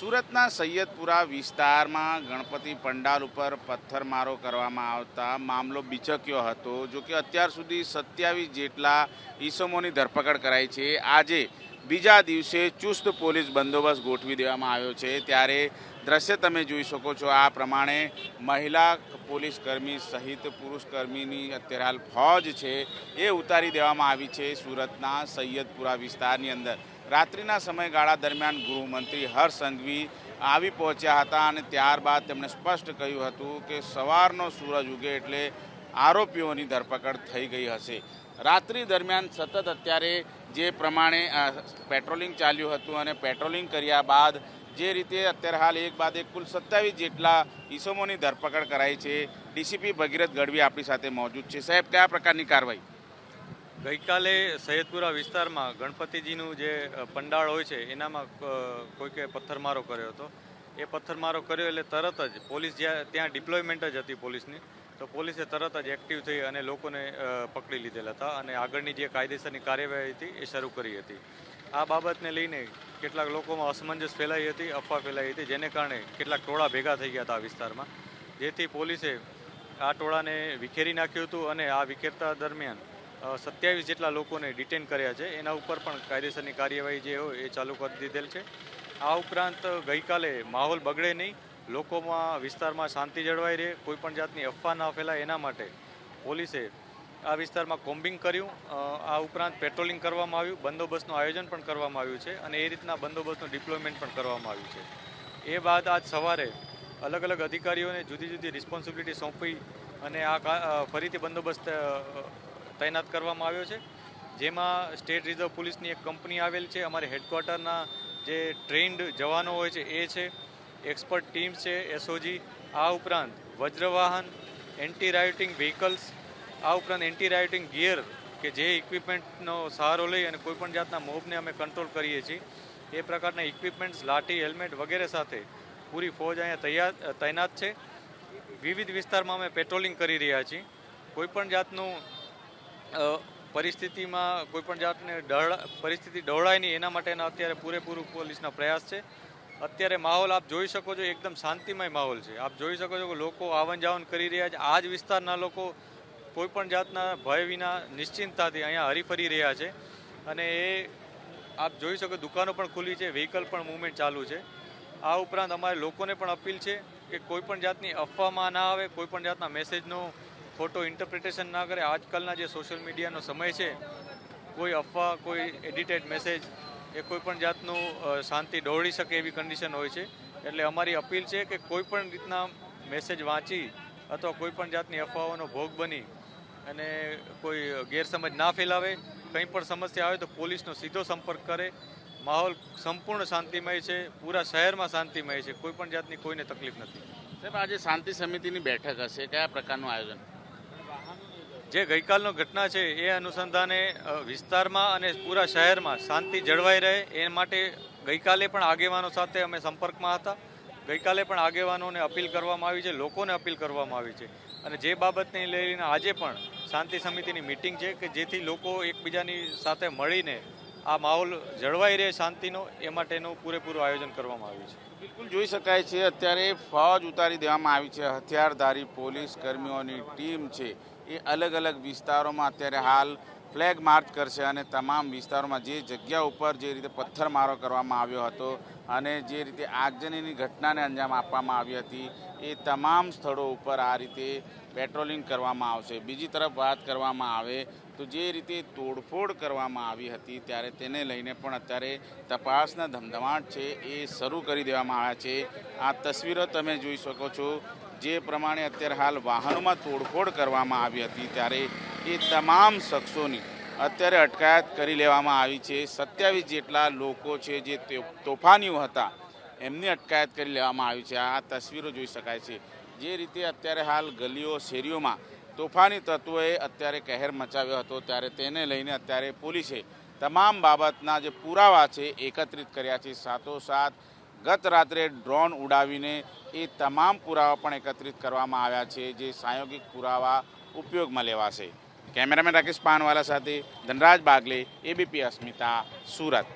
સુરતના સૈયદપુરા વિસ્તારમાં ગણપતિ પંડાલ ઉપર પથ્થરમારો કરવામાં આવતા મામલો બિચક્યો હતો. જો કે અત્યાર સુધી 27 જેટલા ઈસમોની ધરપકડ કરાઈ છે. આજે બીજા દિવસે ચુસ્ત પોલીસ બંદોબસ્ત ગોઠવી દેવામાં આવ્યો છે. ત્યારે દ્રશ્ય તમે જોઈ શકો છો આ પ્રમાણે મહિલા પોલીસ કર્મી સહિત પુરુષ કર્મીની અત્યારે હાલ ફોજ છે એ ઉતારી દેવામાં આવી છે સુરતના સૈયદપુરા વિસ્તારની અંદર. રાત્રિના સમયગાળા દરમિયાન ગૃહમંત્રી હર્ષ સંઘવી આવી પહોંચ્યા હતા અને ત્યારબાદ તેમણે સ્પષ્ટ કહ્યું હતું કે સવારનો સૂરજ ઉગે એટલે આરોપીઓની ધરપકડ થઈ ગઈ હશે. રાત્રિ દરમિયાન સતત અત્યારે જે પ્રમાણે પેટ્રોલિંગ ચાલ્યું હતું અને પેટ્રોલિંગ કર્યા બાદ જે રીતે અત્યારે હાલ એક બાદ એક કુલ 27 જેટલા ઈસમોની ધરપકડ કરાઈ છે. ડીસીપી ભગીરથ ગઢવી આપણી સાથે મોજૂદ છે. સાહેબ, કયા પ્રકારની કાર્યવાહી? ગઈકાલે સૈયદપુરા વિસ્તારમાં ગણપતિજીનું જે પંડાળ હોય છે એનામાં કોઈકે પથ્થરમારો કર્યો હતો. એ પથ્થરમારો કર્યો એટલે તરત જ પોલીસ ત્યાં ડિપ્લોયમેન્ટ જ હતી પોલીસની, તો પોલીસે તરત જ એક્ટિવ થઈ અને લોકોને પકડી લીધેલા હતા અને આગળની જે કાયદેસરની કાર્યવાહી હતી એ શરૂ કરી હતી. આ બાબતને લઈને કેટલાક લોકોમાં અસમંજસ ફેલાઈ હતી, અફવા ફેલાઈ હતી, જેને કારણે કેટલાક ટોળા ભેગા થઈ ગયા હતા આ વિસ્તારમાં, જેથી પોલીસે આ ટોળાને વિખેરી નાખ્યું હતું અને આ વિખેરતા દરમિયાન 27 જેટલા લોકોને ડિટેન કર્યા છે. એના ઉપર પણ કાયદેસરની કાર્યવાહી જે હોય એ ચાલુ કરી દીધેલ છે. આ ઉપરાંત ગઈકાલે માહોલ બગડે નહીં, લોકોમાં વિસ્તારમાં શાંતિ જળવાઈ રહે, કોઈપણ જાતની અફવા ના ફેલાય એના માટે પોલીસે આ વિસ્તારમાં કોમ્બિંગ કર્યું. આ ઉપરાંત પેટ્રોલિંગ કરવામાં આવ્યું, બંદોબસ્તનું આયોજન પણ કરવામાં આવ્યું છે અને એ રીતના બંદોબસ્તનું ડિપ્લોયમેન્ટ પણ કરવામાં આવ્યું છે. એ બાદ આજ સવારે અલગ અલગ અધિકારીઓને જુદી જુદી રિસ્પોન્સિબિલિટી સોંપી અને આ ફરીથી બંદોબસ્ત તૈનાત કરવામાં આવ્યો છે. જેમાં સ્ટેટ રિઝર્વ પોલીસની એક કંપની આવેલ છે, અમારે હેડક્વાર્ટરના જે ટ્રેન્ડ જવાનો હોય છે એ છે, એક્સપર્ટ ટીમ્સ છે, એસઓજી, આ ઉપરાંત વજ્રવાહન, એન્ટી રાયોટિંગ વ્હીકલ્સ, આ ઉપરાંત એન્ટી રાયોટિંગ ગિયર કે જે ઇક્વિપમેન્ટનો સહારો લઈ અને કોઈપણ જાતના મોબને અમે કંટ્રોલ કરીએ છીએ. એ પ્રકારના ઇક્વિપમેન્ટ્સ, લાઠી, હેલ્મેટ વગેરે સાથે પૂરી ફોજ અહીંયા તૈનાત છે. વિવિધ વિસ્તારમાં અમે પેટ્રોલિંગ કરી રહ્યા છીએ. કોઈપણ જાતનું પરિસ્થિતિમાં કોઈપણ જાતને પરિસ્થિતિ ડહોળાય નહીં એના માટેના અત્યારે પૂરેપૂરું પોલીસના પ્રયાસ છે. અત્યારે માહોલ આપ જોઈ શકો છો, એકદમ શાંતિમય માહોલ છે. આપ જોઈ શકો છો કે લોકો આવન જાવન કરી રહ્યા છે. આ જ વિસ્તારના લોકો કોઈપણ જાતના ભય વિના નિશ્ચિંતતાથી અહીંયા હરીફરી રહ્યા છે અને એ આપ જોઈ શકો, દુકાનો પણ ખુલ્લી છે, વ્હીકલ પણ મૂવમેન્ટ ચાલુ છે. આ ઉપરાંત અમારે લોકોને પણ અપીલ છે કે કોઈપણ જાતની અફવામાં ના આવે, કોઈપણ જાતના મેસેજનો ખોટો ઇન્ટરપ્રિટેશન ના કરે. આજકાલના જે સોશિયલ મીડિયાનો સમય છે, કોઈ અફવા, કોઈ એડિટેડ મેસેજ એ કોઈપણ જાતનું શાંતિ ડહોળી શકે એવી કન્ડિશન હોય છે. એટલે અમારી અપીલ છે કે કોઈપણ રીતના મેસેજ વાંચી અથવા કોઈપણ જાતની અફવાઓનો ભોગ બની અને કોઈ ગેરસમજ ના ફેલાવે. કંઈ પણ સમસ્યા આવે તો પોલીસનો સીધો સંપર્ક કરે. માહોલ સંપૂર્ણ શાંતિમય છે, પૂરા શહેરમાં શાંતિમય છે, કોઈપણ જાતની કોઈને તકલીફ નથી. સાહેબ, આજે શાંતિ સમિતિની બેઠક હશે, કયા પ્રકારનું આયોજન? જે ગઈકાલનો ઘટના છે એ અનુસંધાને વિસ્તારમાં અને પૂરા શહેરમાં શાંતિ જળવાઈ રહે એ માટે ગઈકાલે પણ આગેવાનો સાથે અમે સંપર્કમાં હતા. ગઈકાલે પણ આગેવાનોને અપીલ કરવામાં આવી છે, લોકોને અપીલ કરવામાં આવી છે અને જે બાબતને લઈને આજે પણ શાંતિ સમિતિની મિટિંગ છે કે જેથી લોકો એકબીજાની સાથે મળીને આ માહોલ જળવાઈ રહે શાંતિનો, એ માટેનું પૂરેપૂરું આયોજન કરવામાં આવ્યું છે. બિલકુલ જોઈ શકાય છે અત્યારે ફોજ ઉતારી દેવામાં આવી છે. હથિયારધારી પોલીસ કર્મીઓની ટીમ છે એ અલગ અલગ વિસ્તારોમાં અત્યારે હાલ ફ્લેગ માર્ચ કરશે અને તમામ વિસ્તારોમાં જે જગ્યા ઉપર જે રીતે પથ્થરમારો કરવામાં આવ્યો હતો અને જે રીતે આગજનીની ઘટનાને અંજામ આપવામાં આવી હતી એ તમામ સ્થળો ઉપર આ રીતે પેટ્રોલિંગ કરવામાં આવશે. બીજી તરફ વાત કરવામાં આવે તો જે રીતે તોડફોડ કરવામાં આવી હતી ત્યારે તેને લઈને પણ અત્યારે તપાસના ધમધમાટ છે એ શરૂ કરી દેવામાં આવ્યા છે. આ તસવીરો તમે જોઈ શકો છો. જે પ્રમાણે અત્યારે હાલ વાહનોમાં તોડફોડ કરવામાં આવી હતી ત્યારે એ તમામ શખ્સોની અત્યારે અટકાયત કરી લેવામાં આવી છે. 27 જેટલા લોકો છે જે તોફાનીઓ હતા એમની અટકાયત કરી લેવામાં આવી છે. આ તસવીરો જોઈ શકાય છે. જે રીતે અત્યારે હાલ ગલીઓ શેરીઓમાં તોફાની તત્વોએ અત્યારે કહેર મચાવ્યો હતો ત્યારે તેને લઈને અત્યારે પોલીસે તમામ બાબતના જે પુરાવા છે એકત્રિત કર્યા છે. સાથોસાથ ગત રાત્રે ડ્રોન ઉડાવીને એ તમામ પુરાવા પણ એકત્રિત કરવામાં આવ્યા છે જે સાયોગિક પુરાવા ઉપયોગમાં લેવાશે. કેમેરામેન રાકેશ પાનવાલા સાથે ધનરાજ બાગલે, એબીપી અસ્મિતા, સુરત.